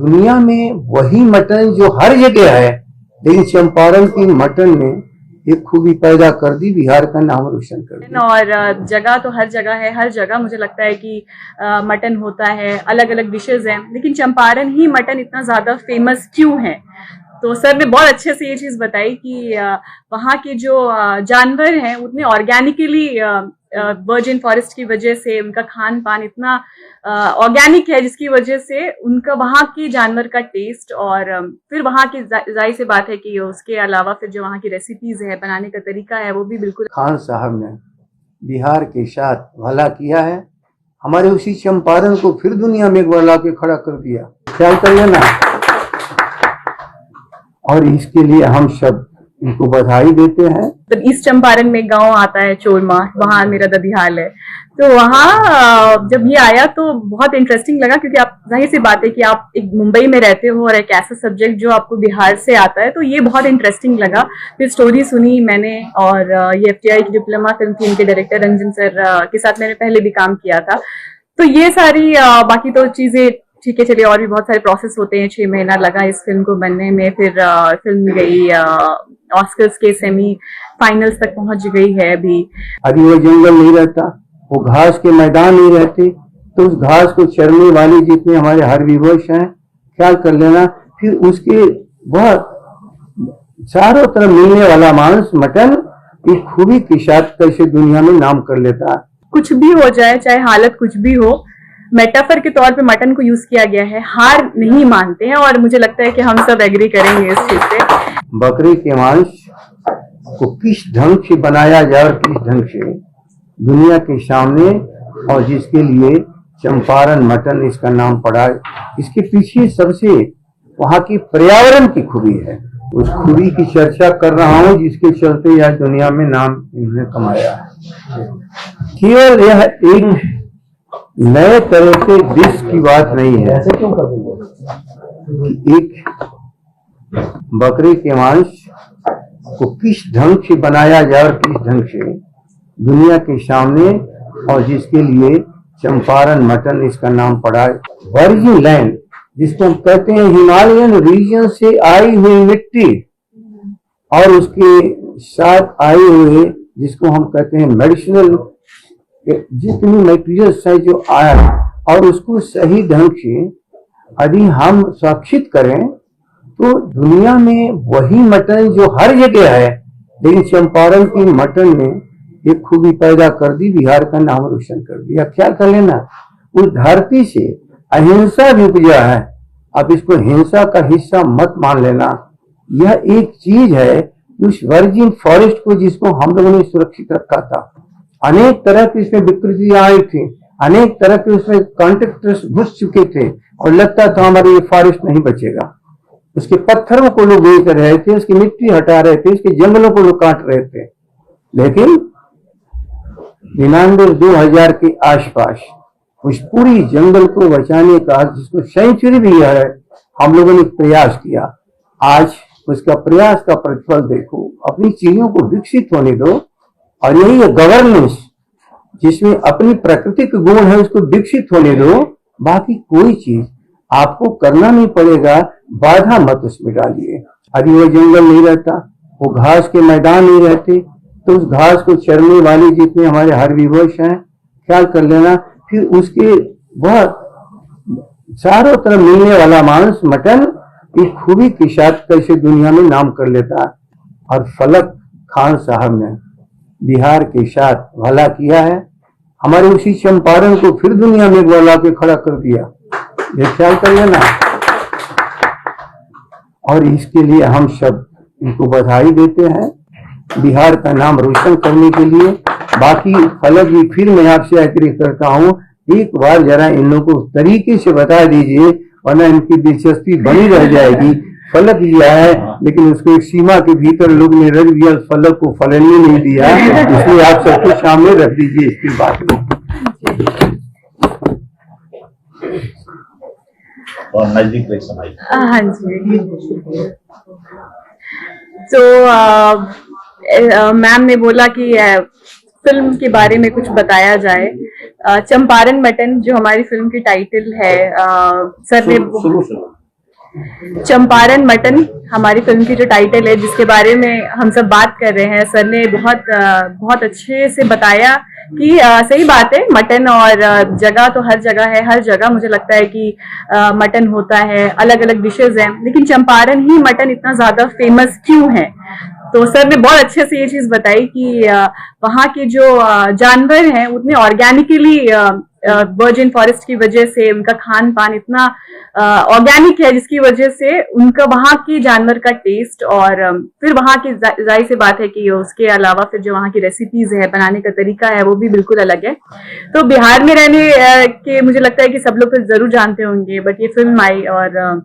दुनिया में वही मटन जो हर जगह है, लेकिन चंपारण की मटन ने एक खूबी पैदा कर दी, बिहार का नाम रोशन कर दिया। और जगह तो हर जगह है, हर जगह मुझे लगता है कि मटन होता है, अलग अलग डिशेज हैं, लेकिन चंपारण ही मटन इतना ज्यादा फेमस क्यों है? तो सर ने बहुत अच्छे से ये चीज बताई कि वहाँ के जो जानवर हैं उतने ऑर्गेनिकली वर्जिन फॉरेस्ट की वजह से उनका खान पान इतना ऑर्गेनिक है, जिसकी वजह से उनका वहाँ के जानवर का टेस्ट और फिर वहाँ की जाहिर सी बात है कि उसके अलावा फिर जो वहाँ की रेसिपीज है, बनाने का तरीका है, वो भी बिल्कुल। खान साहब ने बिहार के साथ भला किया है, हमारे उसी चंपारण को फिर दुनिया में एक बार ला के खड़ा कर दिया। ख्याल करिए ना, और इसके लिए हम सब इनको बधाई देते हैं। तो ईस्ट चंपारण में गांव आता है चोरमा, वहां मेरा ददिहाल है, तो वहां जब ये आया तो बहुत इंटरेस्टिंग लगा, क्योंकि आप जाहिर सी बात है कि आप एक मुंबई में रहते हो और एक ऐसा सब्जेक्ट जो आपको बिहार से आता है, तो ये बहुत इंटरेस्टिंग लगा। फिर स्टोरी सुनी मैंने, और ये FTI की डिप्लोमा फिल्म थी, इनके डायरेक्टर रंजन सर के साथ मैंने पहले भी काम किया था। तो ये सारी बाकी तो चीजें ठीक है, चलिए, और भी बहुत सारे प्रोसेस होते हैं। 6 महीना लगा इस फिल्म को बनने में, फिर फिल्म गई ऑस्कर्स के सेमी फाइनल्स तक पहुंच गई है। अभी वो जंगल नहीं रहता, वो घास के मैदान नहीं रहते, तो उस घास को चरने वाले जितने हमारे हर्बीवर्स हैं, ख्याल कर लेना, फिर उसके वह चारों तरफ मिलने वाला मांस मटन एक खूबी के साथ कैसे दुनिया में नाम कर लेता है। कुछ भी हो जाए, चाहे हालत कुछ भी हो, मेटाफर के तौर पे मटन को यूज किया गया है। हार नहीं मानते हैं, और मुझे लगता है कि हम सब एग्री करेंगे इस चीज से। बकरी के मांस को किस ढंग से बनाया जाए और किस ढंग से दुनिया के सामने, और जिसके लिए चंपारण मटन इसका नाम पड़ा, इसके पीछे सबसे वहाँ की पर्यावरण की खूबी है। उस खूबी की चर्चा कर रहा हूँ, जिसके चलते आज दुनिया में नाम इन्होंने कमाया है। केवल यह एक नए तरह के डिश की बात नहीं है। ऐसे क्यों कर रही है? एक बकरी के मांस को किस ढंग से बनाया जाए और किस ढंग से दुनिया के सामने, और जिसके लिए चंपारण मटन इसका नाम पड़ा। वर्जिन लैंड, जिसको हम कहते हैं हिमालयन रीजन से आई हुई मिट्टी, और उसके साथ आए हुए जिसको हम कहते हैं मेडिसिनल जितनी मटेरियल्स है जो आया, और उसको सही ढंग से यदि हम सुरक्षित करें तो दुनिया में वही मटन जो हर जगह है, लेकिन चंपारण की मटन ने एक खूबी पैदा कर दी, बिहार का नाम रोशन कर दिया। ख्याल कर लेना, उस धरती से अहिंसा भी उपजा है। अब इसको हिंसा का हिस्सा मत मान लेना। यह एक चीज है, उस वर्जिन फॉरेस्ट को जिसको हम लोगों ने सुरक्षित रखा था। अनेक तरह की इसमें विकृतियां आई थी, अनेक तरह के उसमें कॉन्ट्रैक्टर्स घुस चुके थे, और लगता था हमारा ये फॉरेस्ट नहीं बचेगा। उसके पत्थरों को लोग बेच रहे थे, उसकी मिट्टी हटा रहे थे, उसके जंगलों को लोग काट रहे थे। लेकिन 99-2000 के आसपास उस पूरी जंगल को बचाने का, जिसको सेंचुरी भी है, हम लोगों ने प्रयास किया। आज उसका प्रयास का प्रतिफल देखो। अपनी चीजों को विकसित होने दो, और यही है गवर्नेंस, जिसमें अपनी प्राकृतिक गुण है उसको विकसित होने दो। बाकी कोई चीज आपको करना नहीं पड़ेगा, बाधा मत उसमें डालिए। यदि वो जंगल नहीं रहता, वो घास के मैदान नहीं रहते, तो उस घास को चरने वाले जितने हमारे हर्बीवर्स हैं, ख्याल कर लेना, फिर उसके वह चारों तरफ मिलने वाला मांस मटन एक खूबी के साथ कैसे दुनिया में नाम कर लेता है। और फलक खान साहब ने बिहार के साथ भला किया है, हमारे उसी चंपारण को फिर दुनिया में एक बार ला के खड़ा कर दिया। ये ख्याल करिए ना, और इसके लिए हम सब इनको बधाई देते हैं, बिहार का नाम रोशन करने के लिए। बाकी फलक जी, फिर मैं आपसे एग्री करता हूँ, एक बार जरा इन लोगों को तरीके से बता दीजिए, वरना इनकी दिलचस्पी बनी रह जाएगी। फलक जी आया है, लेकिन उसको एक सीमा के भीतर लोग ने रख दिया, फलक को फलने नहीं दिया, इसलिए आप सबको सामने रख दीजिए इसकी बात को। और नजदीक रख समाई। हाँ जी। तो मैम ने बोला कि फिल्म के बारे में कुछ बताया जाए। चंपारण मटन जो हमारी फिल्म की टाइटल है, सर ने चंपारण मटन हमारी फिल्म की जो टाइटल है, जिसके बारे में हम सब बात कर रहे हैं, सर ने बहुत अच्छे से बताया कि सही बात है, मटन और जगह तो हर जगह है, हर जगह मुझे लगता है कि मटन होता है, अलग अलग डिशेज हैं, लेकिन चंपारण ही मटन इतना ज्यादा फेमस क्यों है। तो सर ने बहुत अच्छे से ये चीज बताई कि वहाँ के जो जानवर हैं उतने ऑर्गेनिकली वर्जिन फॉरेस्ट की वजह से उनका खान पान इतना ऑर्गेनिक है, जिसकी वजह से उनका वहाँ के जानवर का टेस्ट और फिर वहाँ की जाहिर सी बात है कि उसके अलावा फिर जो वहाँ की रेसिपीज है, बनाने का तरीका है, वो भी बिल्कुल अलग है। तो बिहार में रहने के मुझे लगता है कि सब लोग तो जरूर जानते होंगे, बट ये फिल्म आई और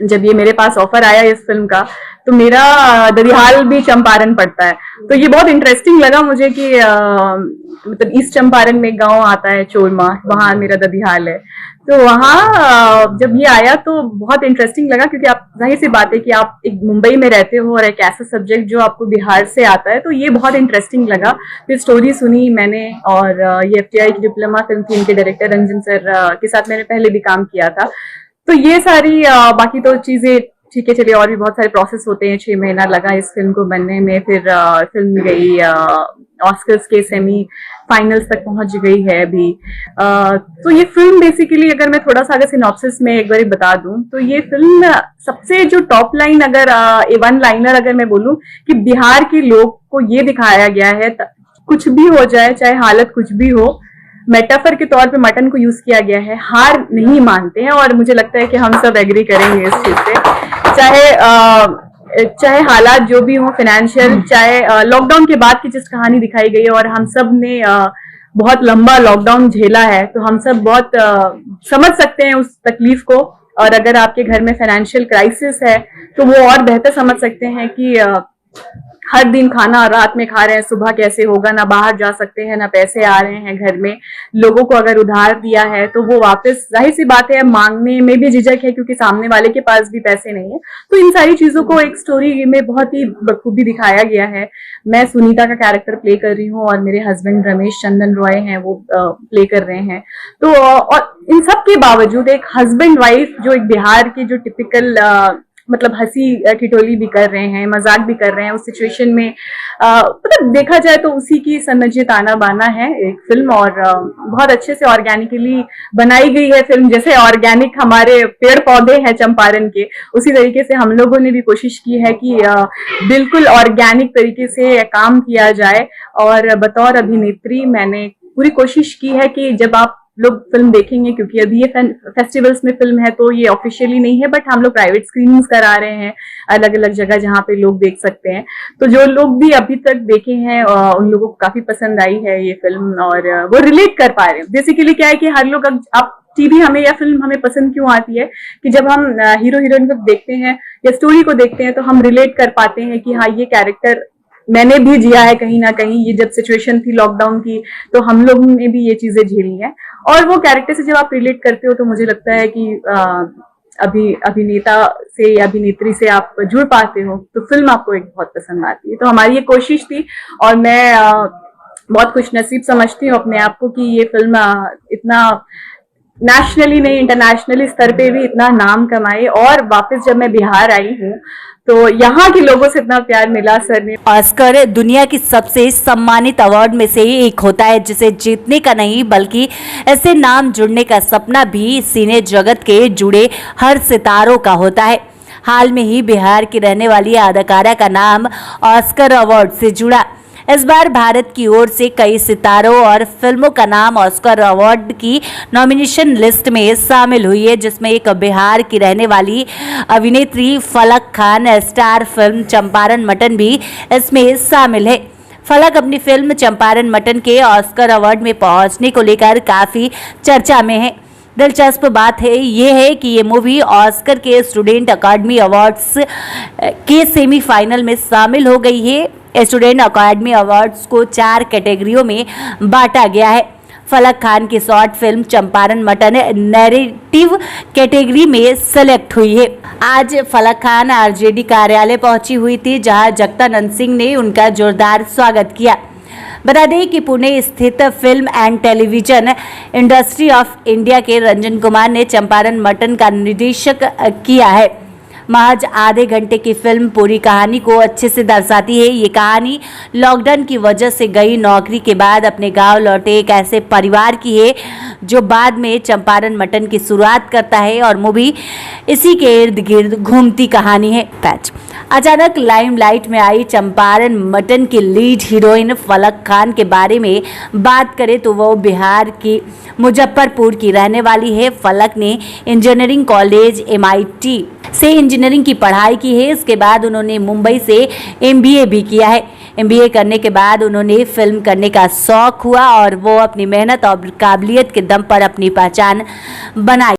जब ये मेरे पास ऑफर आया इस फिल्म का, तो मेरा ददिहाल भी चंपारण पड़ता है, तो ये बहुत इंटरेस्टिंग लगा मुझे कि मतलब ईस्ट चंपारण में गांव आता है चोरमा, वहां मेरा ददिहाल है। तो वहां जब ये आया तो बहुत इंटरेस्टिंग लगा, क्योंकि आप जाहिर सी बात है कि आप एक मुंबई में रहते हो और एक ऐसा सब्जेक्ट जो आपको बिहार से आता है, तो ये बहुत इंटरेस्टिंग लगा। फिर स्टोरी सुनी मैंने, और ये FTI की डिप्लोमा फिल्म थी, इनके डायरेक्टर रंजन सर के साथ मैंने पहले भी काम किया था। तो ये सारी बाकी तो चीजें ठीक है, चलिए, और भी बहुत सारे प्रोसेस होते हैं, 6 महीना लगा इस फिल्म को बनने में, फिर फिल्म गई ऑस्कर्स के सेमी फाइनल्स तक पहुंच गई है अभी। तो ये फिल्म बेसिकली, अगर मैं थोड़ा सा अगर सिनॉप्सिस में एक बार बता दूं, तो ये फिल्म सबसे जो टॉप लाइन, अगर वन लाइनर अगर मैं बोलूं, कि बिहार के लोग को ये दिखाया गया है, कुछ भी हो जाए, चाहे हालत कुछ भी हो, मेटाफर के तौर पे मटन को यूज किया गया है, हार नहीं मानते हैं। और मुझे लगता है कि हम सब एग्री करेंगे इस चीज से, चाहे हालात जो भी हो फाइनेंशियल, चाहे लॉकडाउन के बाद की जिस कहानी दिखाई गई है, और हम सब ने बहुत लंबा लॉकडाउन झेला है, तो हम सब बहुत समझ सकते हैं उस तकलीफ को। और अगर आपके घर में फाइनेंशियल क्राइसिस है, तो वो और बेहतर समझ सकते हैं कि हर दिन खाना रात में खा रहे हैं, सुबह कैसे होगा, ना बाहर जा सकते हैं, ना पैसे आ रहे हैं घर में, लोगों को अगर उधार दिया है तो वो वापस, जाहिर सी बात है, मांगने में भी झिझक है, क्योंकि सामने वाले के पास भी पैसे नहीं है। तो इन सारी चीजों को एक स्टोरी में बहुत ही बखूबी दिखाया गया है। मैं सुनीता का कैरेक्टर प्ले कर रही हूँ, और मेरे हस्बैंड रमेश चंदन रॉय हैं, वो प्ले कर रहे हैं। तो और इन सब के बावजूद एक हस्बैंड वाइफ जो एक बिहार की जो टिपिकल मतलब हंसी ठिठोली भी कर रहे हैं, मजाक भी कर रहे हैं, उस सिचुएशन में मतलब देखा जाए तो उसी की समझिए ताना बाना है एक फिल्म। और बहुत अच्छे से ऑर्गेनिकली बनाई गई है फिल्म, जैसे ऑर्गेनिक हमारे पेड़ पौधे हैं चंपारण के, उसी तरीके से हम लोगों ने भी कोशिश की है कि बिल्कुल ऑर्गेनिक तरीके से काम किया जाए। और बतौर अभिनेत्री मैंने पूरी कोशिश की है कि जब आप लोग फिल्म देखेंगे, क्योंकि अभी ये फेस्टिवल्स में फिल्म है तो ये ऑफिशियली नहीं है, बट हम लोग प्राइवेट स्क्रीनिंग्स करा रहे हैं अलग अलग जगह जहाँ पे लोग देख सकते हैं। तो जो लोग भी अभी तक देखे हैं उन लोगों को काफी पसंद आई है ये फिल्म, और वो रिलेट कर पा रहे हैं। बेसिकली क्या है कि हर लोग, आप टीवी हमें या फिल्म हमें पसंद क्यों आती है, कि जब हम हीरो हीरोइन को देखते हैं या स्टोरी को देखते हैं, तो हम रिलेट कर पाते हैं कि हाँ, ये कैरेक्टर मैंने भी जिया है कहीं ना कहीं। ये जब सिचुएशन थी लॉकडाउन की, तो हम लोग ने भी ये चीजें झेली हैं, और वो कैरेक्टर से जब आप रिलेट करते हो तो मुझे लगता है कि अभिनेता से या अभिनेत्री से आप जुड़ पाते हो, तो फिल्म आपको एक बहुत पसंद आती है। तो हमारी ये कोशिश थी, और मैं बहुत खुशनसीब समझती हूँ अपने आप को कि ये फिल्म इतना नेशनली नहीं, इंटरनेशनली स्तर पे भी इतना नाम कमाई। और वापस जब मैं बिहार आई हूँ, तो यहाँ के लोगों से इतना प्यार मिला। सर ने ऑस्कर दुनिया की सबसे सम्मानित अवार्ड में से एक होता है, जिसे जीतने का नहीं बल्कि ऐसे नाम जुड़ने का सपना भी सिने जगत के जुड़े हर सितारों का होता है। हाल में ही बिहार की रहने वाली अदाकारा का नाम ऑस्कर अवार्ड से जुड़ा। इस बार भारत की ओर से कई सितारों और फिल्मों का नाम ऑस्कर अवार्ड की नॉमिनेशन लिस्ट में शामिल हुई है, जिसमें एक बिहार की रहने वाली अभिनेत्री फलक Khan star film Champaran mutton भी इसमें शामिल है। फलक अपनी फिल्म चंपारण मटन के ऑस्कर अवार्ड में पहुंचने को लेकर काफी चर्चा में है। दिलचस्प बात ये है कि ये मूवी ऑस्कर के स्टूडेंट अकादमी अवार्ड्स के सेमीफाइनल में शामिल हो गई है। स्टूडेंट अकादमी अवार्ड्स को 4 कैटेगरियों में बांटा गया है। फलक खान की short film Champaran mutton narrative category में सेलेक्ट हुई है। आज फलक खान RJD कार्यालय पहुंची हुई थी, जहां जगतानंद सिंह ने उनका जोरदार स्वागत किया। बता दें कि पुणे स्थित film and television industry of India के रंजन कुमार ने चंपारण मटन का निर्देशक किया है। महज आधे घंटे की फिल्म पूरी कहानी को अच्छे से दर्शाती है। ये कहानी लॉकडाउन की वजह से गई नौकरी के बाद अपने गांव लौटे एक ऐसे परिवार की है जो बाद में चंपारण मटन की शुरुआत करता है और मूवी इसी के इर्द गिर्द घूमती कहानी है। पैच अचानक लाइमलाइट में आई चंपारण मटन की लीड हीरोइन फलक खान के बारे में बात करें तो वो बिहार की मुजफ्फरपुर की रहने वाली है। फलक ने इंजीनियरिंग कॉलेज MIT से इंजीनियरिंग की पढ़ाई की है। इसके बाद उन्होंने मुंबई से MBA भी किया है। MBA करने के बाद उन्होंने फिल्म करने का शौक हुआ और वो अपनी मेहनत और काबिलियत के दम पर अपनी पहचान बनाई।